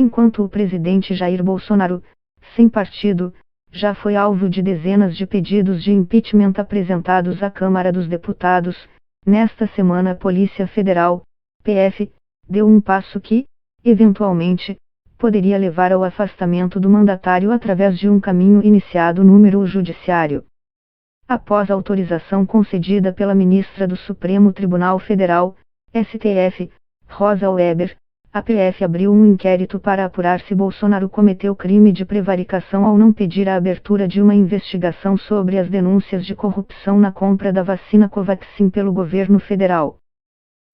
Enquanto o presidente Jair Bolsonaro, sem partido, já foi alvo de dezenas de pedidos de impeachment apresentados à Câmara dos Deputados, nesta semana a Polícia Federal, PF, deu um passo que, eventualmente, poderia levar ao afastamento do mandatário através de um caminho iniciado no Judiciário. Após autorização concedida pela ministra do Supremo Tribunal Federal, STF, Rosa Weber, a PF abriu um inquérito para apurar se Bolsonaro cometeu crime de prevaricação ao não pedir a abertura de uma investigação sobre as denúncias de corrupção na compra da vacina Covaxin pelo governo federal.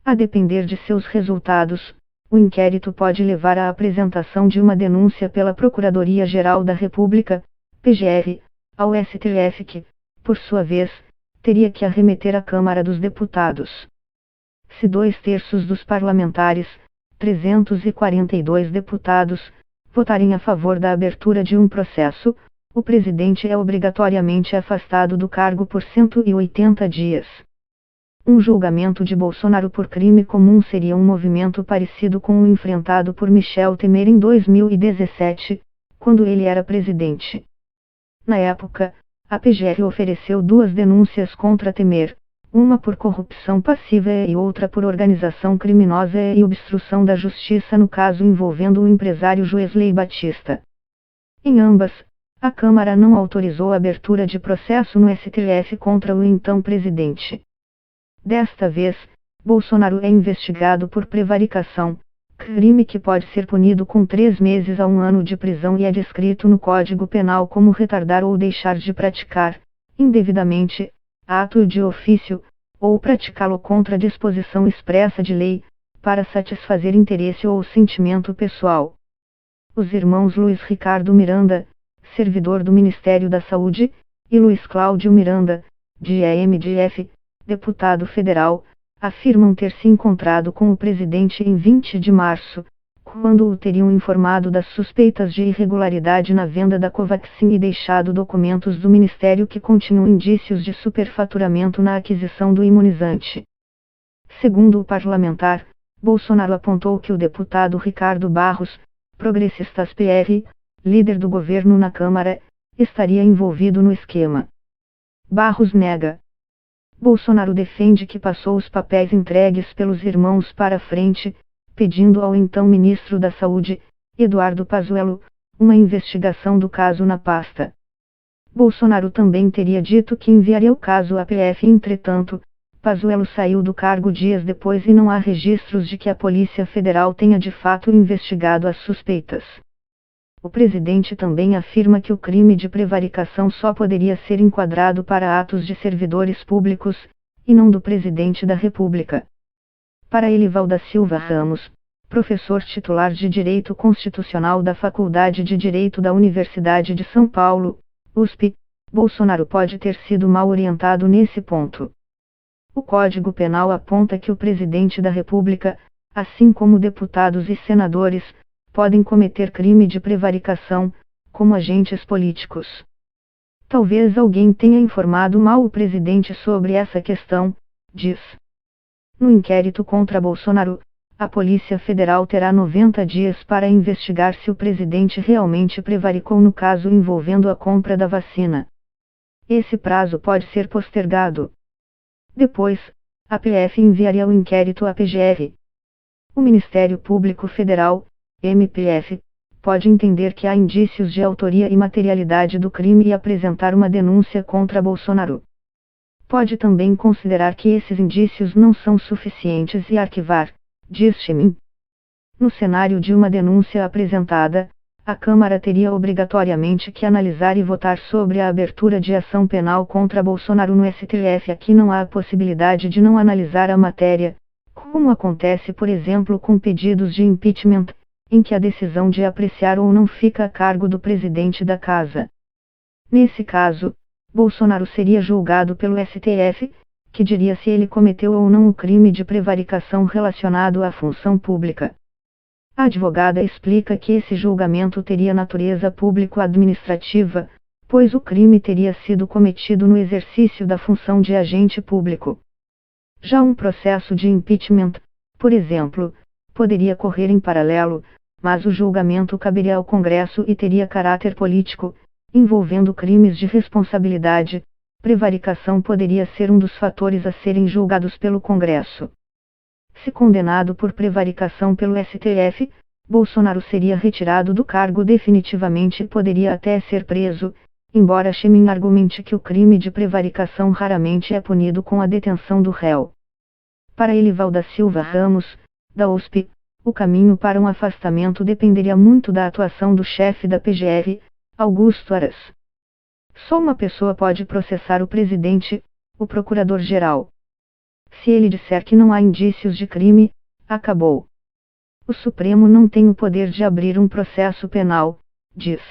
A depender de seus resultados, o inquérito pode levar à apresentação de uma denúncia pela Procuradoria-Geral da República, PGR, ao STF que, por sua vez, teria que a remeter à Câmara dos Deputados. Se 2/3 dos parlamentares, 342 deputados, votarem a favor da abertura de um processo, o presidente é obrigatoriamente afastado do cargo por 180 dias. Um julgamento de Bolsonaro por crime comum seria um movimento parecido com o enfrentado por Michel Temer em 2017, quando ele era presidente. Na época, a PGR ofereceu 2 denúncias contra Temer, uma por corrupção passiva e outra por organização criminosa e obstrução da justiça no caso envolvendo o empresário Joesley Batista. Em ambas, a Câmara não autorizou a abertura de processo no STF contra o então presidente. Desta vez, Bolsonaro é investigado por prevaricação, crime que pode ser punido com 3 meses a 1 ano de prisão e é descrito no Código Penal como retardar ou deixar de praticar, indevidamente, ato de ofício, ou praticá-lo contra disposição expressa de lei, para satisfazer interesse ou sentimento pessoal. Os irmãos Luiz Ricardo Miranda, servidor do Ministério da Saúde, e Luiz Cláudio Miranda, de EMDF, deputado federal, afirmam ter se encontrado com o presidente em 20 de março, quando o teriam informado das suspeitas de irregularidade na venda da Covaxin e deixado documentos do Ministério que continham indícios de superfaturamento na aquisição do imunizante. Segundo o parlamentar, Bolsonaro apontou que o deputado Ricardo Barros, Progressistas PR, líder do governo na Câmara, estaria envolvido no esquema. Barros nega. Bolsonaro defende que passou os papéis entregues pelos irmãos para frente, pedindo ao então ministro da Saúde, Eduardo Pazuello, uma investigação do caso na pasta. Bolsonaro também teria dito que enviaria o caso à PF. Entretanto, Pazuello saiu do cargo dias depois e não há registros de que a Polícia Federal tenha de fato investigado as suspeitas. O presidente também afirma que o crime de prevaricação só poderia ser enquadrado para atos de servidores públicos, e não do presidente da República. Para Elival da Silva Ramos, professor titular de Direito Constitucional da Faculdade de Direito da Universidade de São Paulo, USP, Bolsonaro pode ter sido mal orientado nesse ponto. O Código Penal aponta que o presidente da República, assim como deputados e senadores, podem cometer crime de prevaricação, como agentes políticos. Talvez alguém tenha informado mal o presidente sobre essa questão, diz. No inquérito contra Bolsonaro, a Polícia Federal terá 90 dias para investigar se o presidente realmente prevaricou no caso envolvendo a compra da vacina. Esse prazo pode ser postergado. Depois, a PF enviaria o inquérito à PGR. O Ministério Público Federal, MPF, pode entender que há indícios de autoria e materialidade do crime e apresentar uma denúncia contra Bolsonaro. Pode também considerar que esses indícios não são suficientes e arquivar, diz Chemin. No cenário de uma denúncia apresentada, a Câmara teria obrigatoriamente que analisar e votar sobre a abertura de ação penal contra Bolsonaro no STF. Aqui não há a possibilidade de não analisar a matéria, como acontece por exemplo com pedidos de impeachment, em que a decisão de apreciar ou não fica a cargo do presidente da Casa. Nesse caso, Bolsonaro seria julgado pelo STF, que diria se ele cometeu ou não o crime de prevaricação relacionado à função pública. A advogada explica que esse julgamento teria natureza público-administrativa, pois o crime teria sido cometido no exercício da função de agente público. Já um processo de impeachment, por exemplo, poderia correr em paralelo, mas o julgamento caberia ao Congresso e teria caráter político, envolvendo crimes de responsabilidade. Prevaricação poderia ser um dos fatores a serem julgados pelo Congresso. Se condenado por prevaricação pelo STF, Bolsonaro seria retirado do cargo definitivamente e poderia até ser preso, embora Chemin argumente que o crime de prevaricação raramente é punido com a detenção do réu. Para Elival da Silva Ramos, da USP, o caminho para um afastamento dependeria muito da atuação do chefe da PGR, Augusto Aras. Só uma pessoa pode processar o presidente, o procurador-geral. Se ele disser que não há indícios de crime, acabou. O Supremo não tem o poder de abrir um processo penal, diz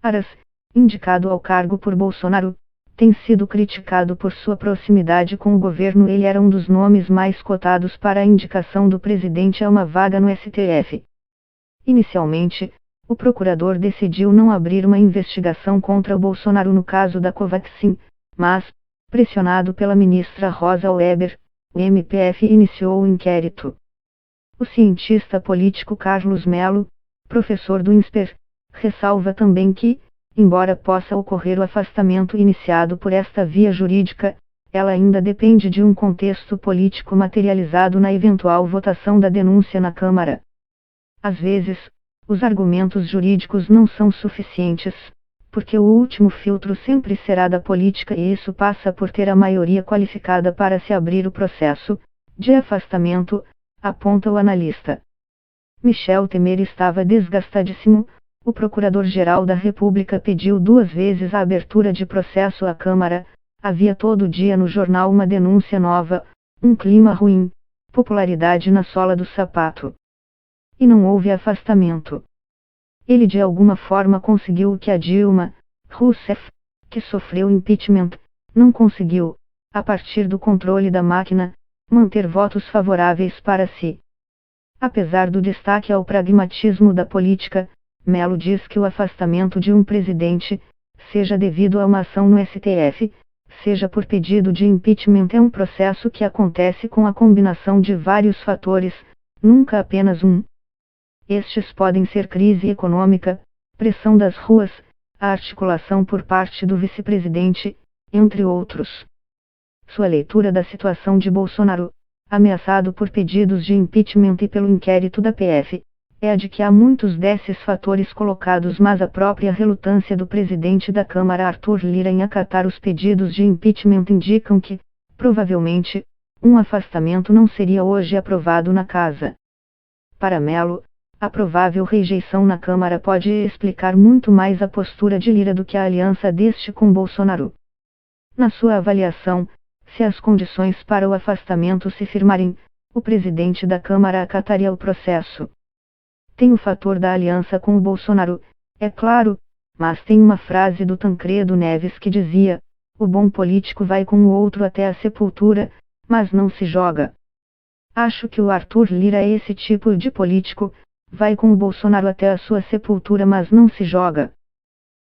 Aras, indicado ao cargo por Bolsonaro, tem sido criticado por sua proximidade com o governo. Ele era um dos nomes mais cotados para a indicação do presidente a uma vaga no STF. Inicialmente, o procurador decidiu não abrir uma investigação contra o Bolsonaro no caso da Covaxin, mas, pressionado pela ministra Rosa Weber, o MPF iniciou o inquérito. O cientista político Carlos Melo, professor do INSPER, ressalva também que, embora possa ocorrer o afastamento iniciado por esta via jurídica, ela ainda depende de um contexto político materializado na eventual votação da denúncia na Câmara. Às vezes, os argumentos jurídicos não são suficientes, porque o último filtro sempre será da política e isso passa por ter a maioria qualificada para se abrir o processo de afastamento, aponta o analista. Michel Temer estava desgastadíssimo. O Procurador-Geral da República pediu 2 vezes a abertura de processo à Câmara, havia todo dia no jornal uma denúncia nova, um clima ruim, popularidade na sola do sapato. E não houve afastamento. Ele de alguma forma conseguiu o que a Dilma Rousseff, que sofreu impeachment, não conseguiu, a partir do controle da máquina, manter votos favoráveis para si. Apesar do destaque ao pragmatismo da política, Melo diz que o afastamento de um presidente, seja devido a uma ação no STF, seja por pedido de impeachment, é um processo que acontece com a combinação de vários fatores, nunca apenas um. Estes podem ser crise econômica, pressão das ruas, a articulação por parte do vice-presidente, entre outros. Sua leitura da situação de Bolsonaro, ameaçado por pedidos de impeachment e pelo inquérito da PF, é a de que há muitos desses fatores colocados, mas a própria relutância do presidente da Câmara Arthur Lira em acatar os pedidos de impeachment indicam que, provavelmente, um afastamento não seria hoje aprovado na Casa. Para Melo, a provável rejeição na Câmara pode explicar muito mais a postura de Lira do que a aliança deste com Bolsonaro. Na sua avaliação, se as condições para o afastamento se firmarem, o presidente da Câmara acataria o processo. Tem o fator da aliança com o Bolsonaro, é claro, mas tem uma frase do Tancredo Neves que dizia: o bom político vai com o outro até a sepultura, mas não se joga. Acho que o Arthur Lira é esse tipo de político, vai com o Bolsonaro até a sua sepultura, mas não se joga.